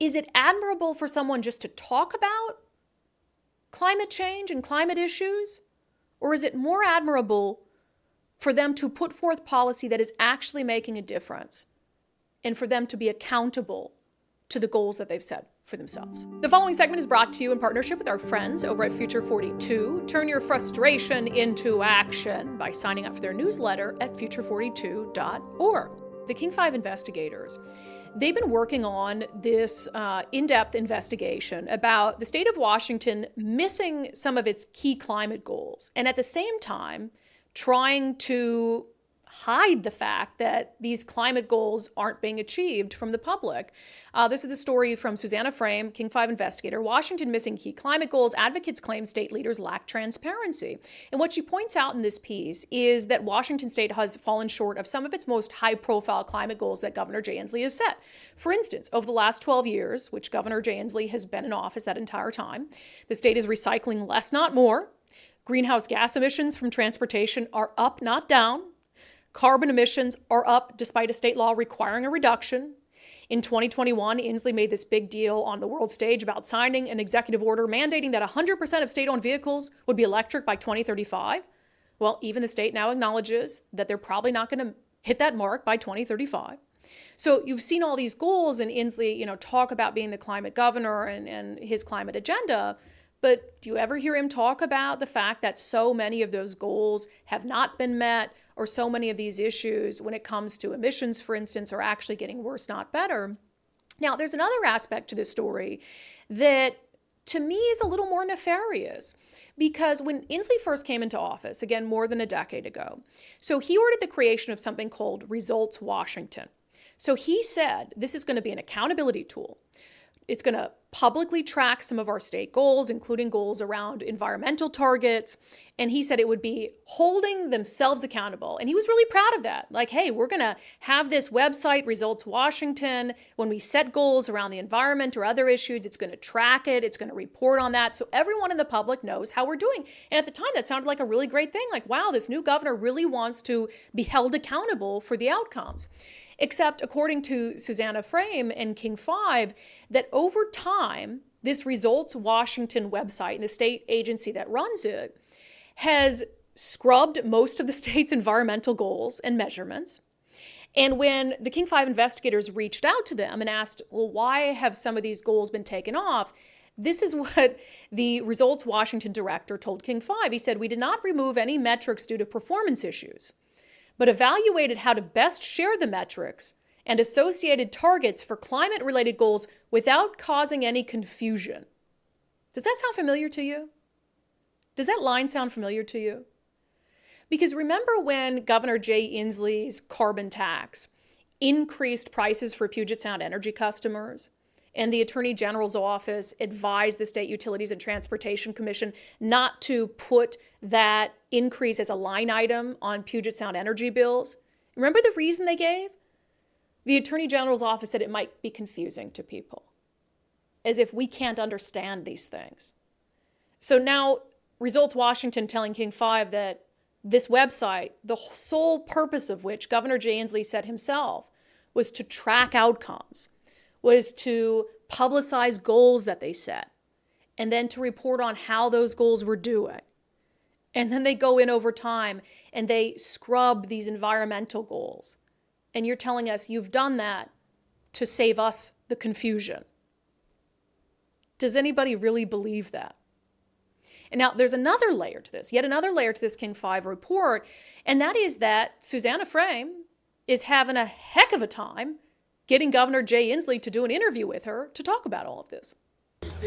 is it admirable for someone just to talk about climate change and climate issues? Or is it more admirable for them to put forth policy that is actually making a difference and for them to be accountable to the goals that they've set for themselves? The following segment is brought to you in partnership with our friends over at Future 42. Turn your frustration into action by signing up for their newsletter at future42.org. The King 5 investigators, they've been working on this in-depth investigation about the state of Washington missing some of its key climate goals, and at the same time trying to hide the fact that these climate goals aren't being achieved from the public. This is the story from Susanna Frame, King 5 investigator. Washington missing key climate goals. Advocates claim state leaders lack transparency. And what she points out in this piece is that Washington state has fallen short of some of its most high-profile climate goals that Governor Jay Inslee has set. For instance, over the last 12 years, which Governor Jay Inslee has been in office that entire time, the state is recycling less, not more. Greenhouse gas emissions from transportation are up, not down. Carbon emissions are up despite a state law requiring a reduction. In 2021, Inslee made this big deal on the world stage about signing an executive order mandating that 100% of state-owned vehicles would be electric by 2035. Well, even the state now acknowledges that they're probably not going to hit that mark by 2035. So you've seen all these goals, and Inslee, talk about being the climate governor and his climate agenda. But do you ever hear him talk about the fact that so many of those goals have not been met, or so many of these issues when it comes to emissions, for instance, are actually getting worse, not better? Now, there's another aspect to this story that to me is a little more nefarious, because when Inslee first came into office, again, more than a decade ago, so he ordered the creation of something called Results Washington. So he said this is going to be an accountability tool. It's going to publicly track some of our state goals, including goals around environmental targets. And he said it would be holding themselves accountable. And he was really proud of that. Like, hey, we're going to have this website, Results Washington. When we set goals around the environment or other issues, it's going to track it. It's going to report on that. So everyone in the public knows how we're doing. And at the time, that sounded like a really great thing. Like, wow, this new governor really wants to be held accountable for the outcomes. Except, according to Susanna Frame and King 5, that over time, this Results Washington website and the state agency that runs it has scrubbed most of the state's environmental goals and measurements. And when the King 5 investigators reached out to them and asked, well, why have some of these goals been taken off? This is what the Results Washington director told King 5. He said, we did not remove any metrics due to performance issues, but evaluated how to best share the metrics and associated targets for climate-related goals without causing any confusion. Does that sound familiar to you? Does that line sound familiar to you? Because remember when Governor Jay Inslee's carbon tax increased prices for Puget Sound energy customers, and the Attorney General's office advised the State Utilities and Transportation Commission not to put that increase as a line item on Puget Sound energy bills? Remember the reason they gave? The Attorney General's office said it might be confusing to people, as if we can't understand these things. So now Results Washington telling King 5 that this website, the sole purpose of which Governor Jay Inslee said himself was to track outcomes, was to publicize goals that they set, and then to report on how those goals were doing. And then they go in over time and they scrub these environmental goals. And you're telling us you've done that to save us the confusion. Does anybody really believe that? And now there's another layer to this, yet another layer to this King 5 report, and that is that Susanna Frame is having a heck of a time getting Governor Jay Inslee to do an interview with her to talk about all of this.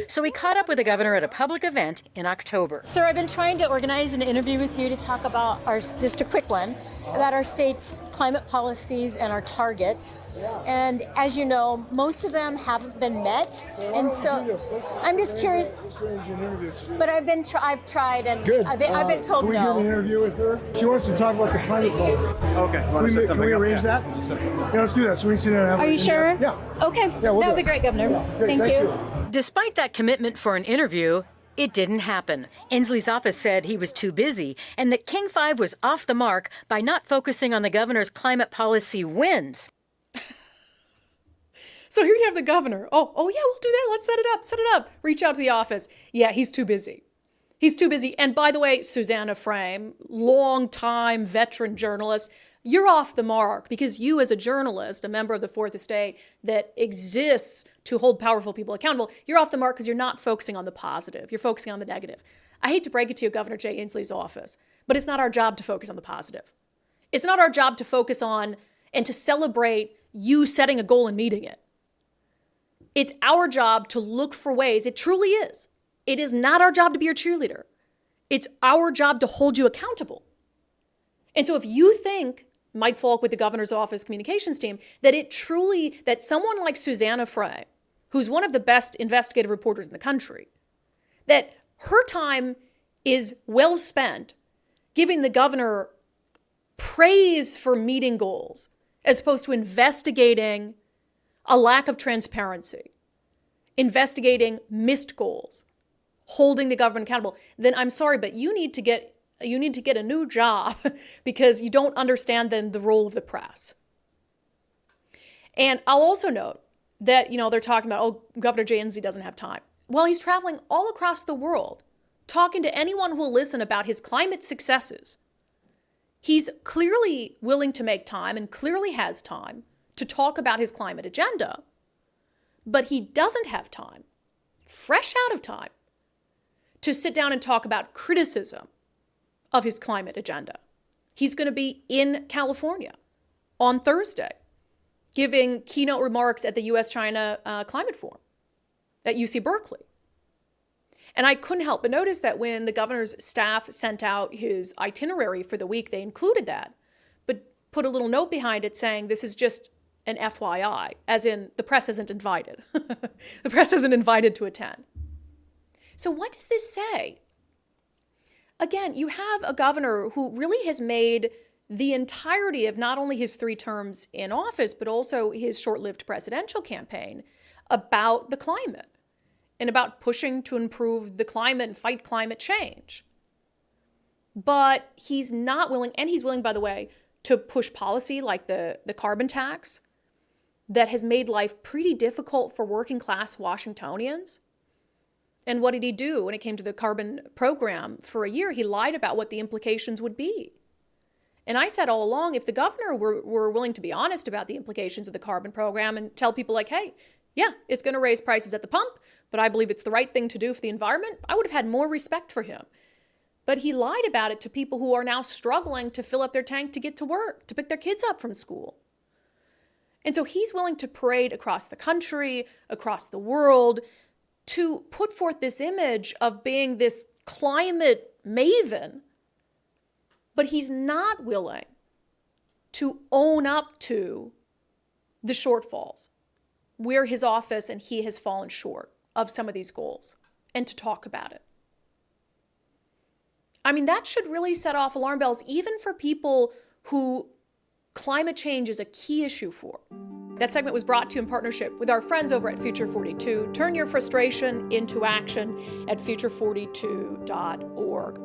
So we caught up with the governor at a public event in October. Sir, I've been trying to organize an interview with you to talk about just a quick one, about our state's climate policies and our targets. And as you know, most of them haven't been met. And so I'm just curious. But I've tried, and I've been told no. no. Can we get an interview with her? She wants to talk about the climate policy. Okay. Can we arrange that? Yeah, let's do that. So we sit down and have Are you sure? Yeah. Okay. Yeah, we'll that would be great, Governor. Great, Thank you. Despite that commitment for an interview, it didn't happen. Inslee's office said he was too busy and that King 5 was off the mark by not focusing on the governor's climate policy wins. So here you have the governor. Oh yeah, we'll do that. Let's set it up. Reach out to the office. Yeah, he's too busy. He's too busy. And by the way, Susanna Frame, longtime veteran journalist, you're off the mark because you as a journalist, a member of the Fourth Estate that exists to hold powerful people accountable, you're off the mark because you're not focusing on the positive. You're focusing on the negative. I hate to break it to you, Governor Jay Inslee's office, but it's not our job to focus on the positive. It's not our job to focus on and to celebrate you setting a goal and meeting it. It's our job to look for ways. It truly is. It is not our job to be your cheerleader. It's our job to hold you accountable. And so if you think, Mike Falk with the governor's office communications team, that someone like Susanna Frame, who's one of the best investigative reporters in the country, that her time is well spent giving the governor praise for meeting goals as opposed to investigating a lack of transparency, investigating missed goals, holding the government accountable, then I'm sorry, but you need to get a new job because you don't understand then the role of the press. And I'll also note that, they're talking about, oh, Governor Jay Inslee doesn't have time. Well, he's traveling all across the world, talking to anyone who will listen about his climate successes. He's clearly willing to make time and clearly has time to talk about his climate agenda, but he doesn't have time, fresh out of time, to sit down and talk about criticism of his climate agenda. He's going to be in California on Thursday, giving keynote remarks at the U.S.-China Climate Forum at UC Berkeley. And I couldn't help but notice that when the governor's staff sent out his itinerary for the week, they included that, but put a little note behind it saying this is just an FYI, as in the press isn't invited. The press isn't invited to attend. So what does this say? Again, you have a governor who really has made the entirety of not only his 3 terms in office, but also his short-lived presidential campaign about the climate and about pushing to improve the climate and fight climate change. But he's not willing, and he's willing, by the way, to push policy like the carbon tax that has made life pretty difficult for working-class Washingtonians. And what did he do when it came to the carbon program? For a year, he lied about what the implications would be. And I said all along, if the governor were willing to be honest about the implications of the carbon program and tell people like, hey, yeah, it's going to raise prices at the pump, but I believe it's the right thing to do for the environment, I would have had more respect for him. But he lied about it to people who are now struggling to fill up their tank to get to work, to pick their kids up from school. And so he's willing to parade across the country, across the world, to put forth this image of being this climate maven, but he's not willing to own up to the shortfalls where his office and he has fallen short of some of these goals and to talk about it. I mean, that should really set off alarm bells, even for people who climate change is a key issue for. That segment was brought to you in partnership with our friends over at Future 42. Turn your frustration into action at future42.org.